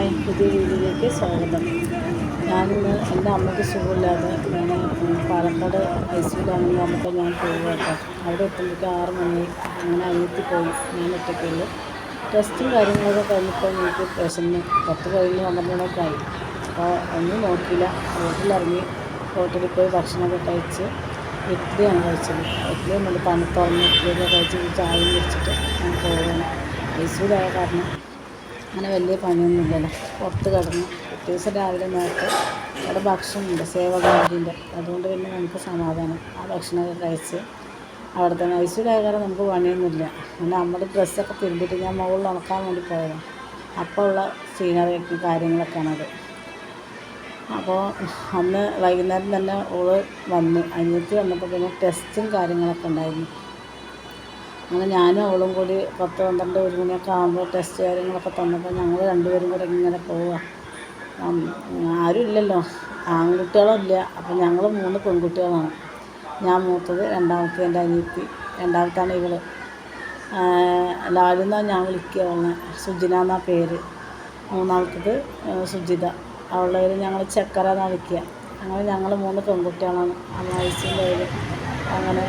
പുതിയ വീഡിയോയിലേക്ക് സ്വാഗതം. ഞാനിന്ന് എൻ്റെ അമ്മയ്ക്ക് സുഖമില്ലാതെ ഞാൻ പാലക്കാട് ഐസിയിലാണെന്ന് പറഞ്ഞപ്പോൾ ഞാൻ പോകുക കേട്ടോ. അവിടെ എത്തുമ്പോഴേക്കും 6 മണി. അങ്ങനെ അനിയത്തി പോയി, ഞാൻ ഒറ്റയ്ക്കുള്ളൂ. ടെസ്റ്റും കാര്യങ്ങളൊക്കെ കഴിഞ്ഞപ്പോൾ എനിക്ക് വിശന്ന് 10 കഴിഞ്ഞ് 12 മണിയൊക്കെ ആയി. അപ്പോൾ ഒന്നും നോക്കിയില്ല, വീട്ടിലിറങ്ങി ഹോട്ടലിൽ പോയി ഭക്ഷണമൊക്കെ കഴിച്ച് ഇഡ്ഡലിയാണ് കഴിച്ചത്. ഇഡ്ഡലി ഒന്നുമില്ല, തണുത്തുറന്ന് ഇഡ്ഡലിയൊക്കെ കഴിച്ച് ചായയും കുടിച്ചിട്ട് ഞാൻ പോവുകയാണ്. ഐസിയിലായ കാരണം അങ്ങനെ വലിയ പണിയൊന്നുമില്ലല്ലോ. പുറത്ത് കിടന്നു. പിറ്റേ ദിവസം രാവിലെ നേരത്തെ അവിടെ ഭക്ഷണമുണ്ട്, സേവകാരിൻ്റെ. അതുകൊണ്ട് പിന്നെ നമുക്ക് സമാധാനം. ആ ഭക്ഷണമൊക്കെ കഴിച്ച് അവിടെ തന്നെ ഐസിയിലായ കാരണം നമുക്ക് പണിയൊന്നുമില്ല. പിന്നെ നമ്മുടെ ഡ്രസ്സൊക്കെ തിരുമ്പിയിട്ട് ഞാൻ മുകളിൽ ഉണക്കാൻ വേണ്ടി പോയതാണ്. അപ്പോൾ ഉള്ള സീനറി കാര്യങ്ങളൊക്കെയാണത്. അപ്പോൾ അന്ന് വൈകുന്നേരം തന്നെ ഓള് വന്നു, അനിയത്തി വന്നപ്പോൾ പിന്നെ ടെസ്റ്റും കാര്യങ്ങളൊക്കെ ഉണ്ടായിരുന്നു. അങ്ങനെ ഞാനും അവളും കൂടി 10, 12, 1 മണിയൊക്കെ ആകുമ്പോൾ ടെസ്റ്റ് കാര്യങ്ങളൊക്കെ തന്നപ്പോൾ ഞങ്ങൾ രണ്ടുപേരും കൂടെ ഇങ്ങനെ പോവുക. ആരും ഇല്ലല്ലോ, ആൺകുട്ടികളില്ല. അപ്പോൾ ഞങ്ങൾ 3 പെൺകുട്ടികളാണ്. ഞാൻ മൂത്തത്, രണ്ടാമത്തെ എൻ്റെ അനിയത്തി, രണ്ടാമത്താണ് ഇവള്. ലാലു എന്നാണ് ഞാൻ വിളിക്കുക അവളെ, സുജിന എന്നാണ് പേര്. മൂന്നാമത്തത് സുജിത, അവളുടെ പേര് ഞങ്ങൾ ചക്കര എന്നാണ് വിളിക്കുക. അങ്ങനെ ഞങ്ങൾ 3 പെൺകുട്ടികളാണ് അമ്മായിച്ചിൻ്റെ പേര്. അങ്ങനെ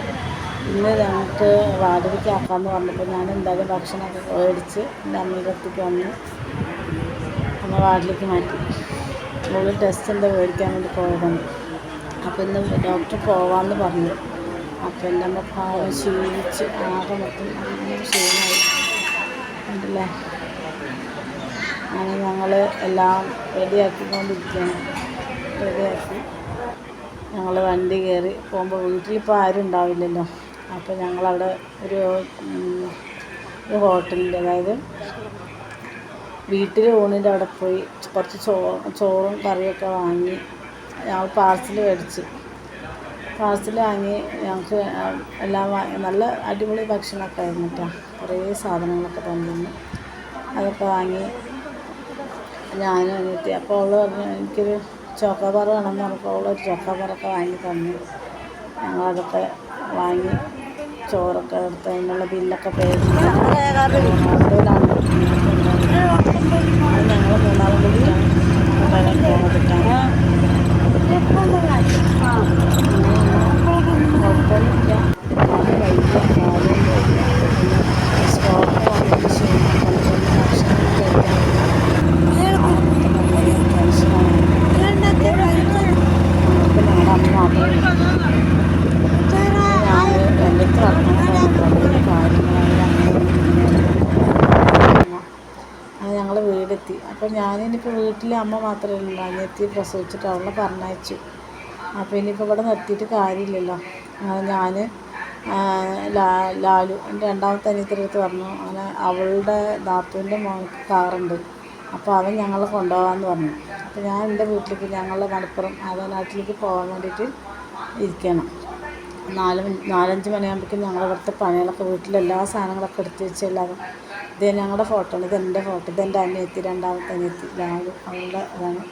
ഇന്ന് ഞങ്ങൾക്ക് വാടകയ്ക്ക് ആക്കാമെന്ന് പറഞ്ഞപ്പോൾ ഞാൻ എന്തായാലും ഭക്ഷണമൊക്കെ മേടിച്ച് എൻ്റെ അമ്മയുടെ അടുത്തേക്ക് വന്ന് അമ്മ വാർഡിലേക്ക് മാറ്റി. മുകളിൽ ടെസ്റ്റ് എന്താ മേടിക്കാൻ വേണ്ടി പോയതാണ്. അപ്പോൾ ഇന്ന് ഡോക്ടർ പോവാമെന്ന് പറഞ്ഞു. അപ്പോൾ എൻ്റെ അമ്മ പാവം ക്ഷീണിച്ച് ആകെ മൊത്തം ക്ഷീണമായി ഉണ്ടല്ലേ. അങ്ങനെ ഞങ്ങൾ എല്ലാം റെഡിയാക്കിക്കൊണ്ടിരിക്കുകയാണ്. റെഡിയാക്കി ഞങ്ങൾ വണ്ടി കയറി പോകുമ്പോൾ വീട്ടിലിപ്പോൾ ആരും ഉണ്ടാവില്ലല്ലോ. അപ്പോൾ ഞങ്ങളവിടെ ഒരു ഹോട്ടലിൻ്റെ, അതായത് വീട്ടിൽ ഊണിൻ്റെ അവിടെ പോയി കുറച്ച് ചോറും കറിയൊക്കെ വാങ്ങി ഞങ്ങൾ പാർസൽ മേടിച്ച്. പാർസൽ വാങ്ങി ഞങ്ങൾക്ക് എല്ലാം നല്ല അടിപൊളി ഭക്ഷണമൊക്കെ ആയിരുന്നു കേട്ടോ. കുറേ സാധനങ്ങളൊക്കെ തന്നിരുന്നു. അതൊക്കെ വാങ്ങി ഞാനും അനിയത്തി. അപ്പോൾ അവൾ പറഞ്ഞു എനിക്കൊരു ചോക്കോബാർ വേണമെന്ന് പറഞ്ഞപ്പോൾ അവളൊരു ചോക്കോബാറൊക്കെ വാങ്ങി തന്നു. ഞങ്ങളതൊക്കെ വാങ്ങി ചോറൊക്കെ എടുത്ത് അതിനുള്ള ബില്ലൊക്കെ പേ ചെയ്ത് ഓട്ടോയിലാണ് ഞങ്ങൾ 3 കൂടിയാണ് പോകുന്നതിട്ടാണ്. കുഴപ്പമൊന്നുമില്ല, വലിയ കാര്യമൊന്നുമില്ല. സ്റ്റോപ്പ് വന്നതിന് ശേഷം ഭക്ഷണം കഴിക്കാൻ ടെൻഷനാണ്. ഇപ്പം ഞങ്ങളുടെ അമ്മ മാത്രമേ ഞാൻ രണ്ടത്ത് നടക്കുന്ന കാര്യങ്ങളാണ്. അത് ഞങ്ങൾ വീടെത്തി. അപ്പോൾ ഞാനിനിപ്പോൾ വീട്ടിൽ അമ്മ മാത്രമേ ഉള്ളൂ. അനിയത്തി പ്രസവിച്ചിട്ട് അവളെ പറഞ്ഞയച്ചു. അപ്പോൾ ഇനിയിപ്പോൾ ഇവിടെ നിർത്തിയിട്ട് കാര്യമില്ലല്ലോ. ഞാൻ ലാലു എൻ്റെ രണ്ടാമത്തെ അനിയത്തിയുടെ അടുത്ത് പറഞ്ഞു, അങ്ങനെ അവളുടെ നാത്തൂൻ്റെ മോൾക്ക് കാറുണ്ട്, അപ്പോൾ അവൻ ഞങ്ങളെ കൊണ്ടുപോകാമെന്ന് പറഞ്ഞു. അപ്പോൾ ഞാൻ എൻ്റെ വീട്ടിലേക്ക്, ഞങ്ങളുടെ മലപ്പുറം നാട്ടിലേക്ക് പോകാൻ വേണ്ടിയിട്ട് ഇരിക്കണം. 4-5 മണിയാകുമ്പോഴേക്കും ഞങ്ങൾ ഇവിടുത്തെ പണികളൊക്കെ, വീട്ടിലെല്ലാ സാധനങ്ങളൊക്കെ എടുത്ത് വെച്ച് എല്ലാവരും. ഇത് ഞങ്ങളുടെ ഫോട്ടോ ആണ്, ഇതെൻ്റെ ഫോട്ടോ, ഇതെൻ്റെ അനിയത്തി, രണ്ടാമത്തെ അനിയത്തി ലാലു,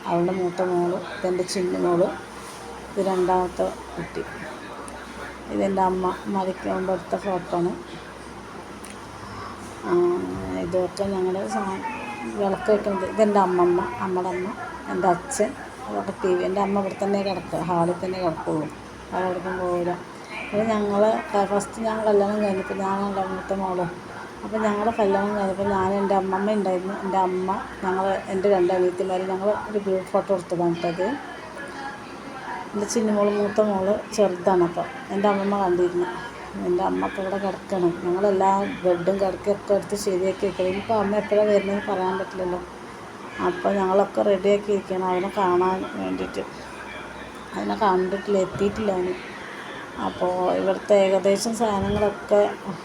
അവളുടെ മൂത്ത മോള്, ഇതെൻ്റെ ചിന്നു മോള്, ഇത് രണ്ടാമത്തെ കുട്ടി, ഇതെൻ്റെ അമ്മ മരിക്കുമ്പോൾ എടുത്ത ഫോട്ടോ ആണ്. ഇതൊക്കെ ഞങ്ങളുടെ വിളക്ക് വയ്ക്കുന്നത്. ഇതെൻ്റെ അമ്മമ്മ, അമ്മയുടെ അമ്മ, എൻ്റെ അച്ഛൻ, അതൊക്കെ TV. എൻ്റെ അമ്മ ഇവിടെ തന്നെ കിടക്കുക, ഹാളിൽ തന്നെ കിടക്കുകയുള്ളൂ, അവിടേക്കും പോകില്ല. അപ്പോൾ ഞങ്ങൾ ഫസ്റ്റ് ഞാൻ കല്യാണം കഴിഞ്ഞപ്പോൾ ഞാനല്ല മൂത്ത മോള്. അപ്പോൾ ഞങ്ങളുടെ കല്യാണം കഴിഞ്ഞപ്പോൾ ഞാൻ, എൻ്റെ അമ്മമ്മ ഉണ്ടായിരുന്നു, എൻ്റെ അമ്മ, എൻ്റെ 2 അനിയത്തിമാർ, ഞങ്ങൾ ഒരു ഗ്രൂപ്പ് ഫോട്ടോ എടുത്തതാണ് കേട്ടത്. എൻ്റെ ചിന്നുമോള്, മൂത്ത മോള് ചെറുതാണ്. അപ്പോൾ എൻ്റെ അമ്മമ്മ കണ്ടിരുന്നു. എൻ്റെ അമ്മ അപ്പോൾ ഇവിടെ കിടക്കണം. ഞങ്ങളെല്ലാ ബെഡും കിടക്കൊക്കെ എടുത്ത് ശരിയാക്കി വെക്കണം. ഇപ്പോൾ അമ്മ എപ്പോഴാണ് വരുന്നതെന്ന് പറയാൻ പറ്റില്ലല്ലോ. അപ്പോൾ ഞങ്ങളൊക്കെ റെഡിയാക്കി ഇരിക്കണം അവനെ കാണാൻ വേണ്ടിയിട്ട്. അതിനെ കണ്ടിട്ടില്ല, എത്തിയിട്ടില്ല അവന്. അപ്പോൾ ഇവിടുത്തെ ഏകദേശം സാധനങ്ങളൊക്കെ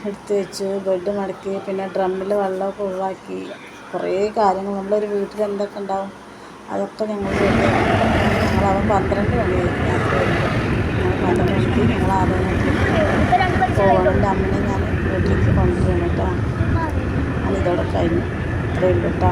എടുത്ത് വെച്ച് ബെഡ് മടക്കി, പിന്നെ ഡ്രമ്മിൽ വെള്ളമൊക്കെ ഒഴിവാക്കി, കുറേ കാര്യങ്ങൾ നമ്മളൊരു വീട്ടിൽ എന്തൊക്കെ ഉണ്ടാവും അതൊക്കെ ഞങ്ങൾ റെഡിയാക്കി. ഞങ്ങളവൻ 12 മണിയായി രാത്രി വരുമ്പോൾ. ഞങ്ങൾ 12 മണിക്ക് ഞങ്ങൾ 6 മണിക്ക് പോകണം. എൻ്റെ അമ്മനെ ഞാൻ വീട്ടിലേക്ക് കൊണ്ടുവരണം കേട്ടോ. ഞാനിതോടെ കഴിഞ്ഞു. ഇത്രയും കേട്ടോ.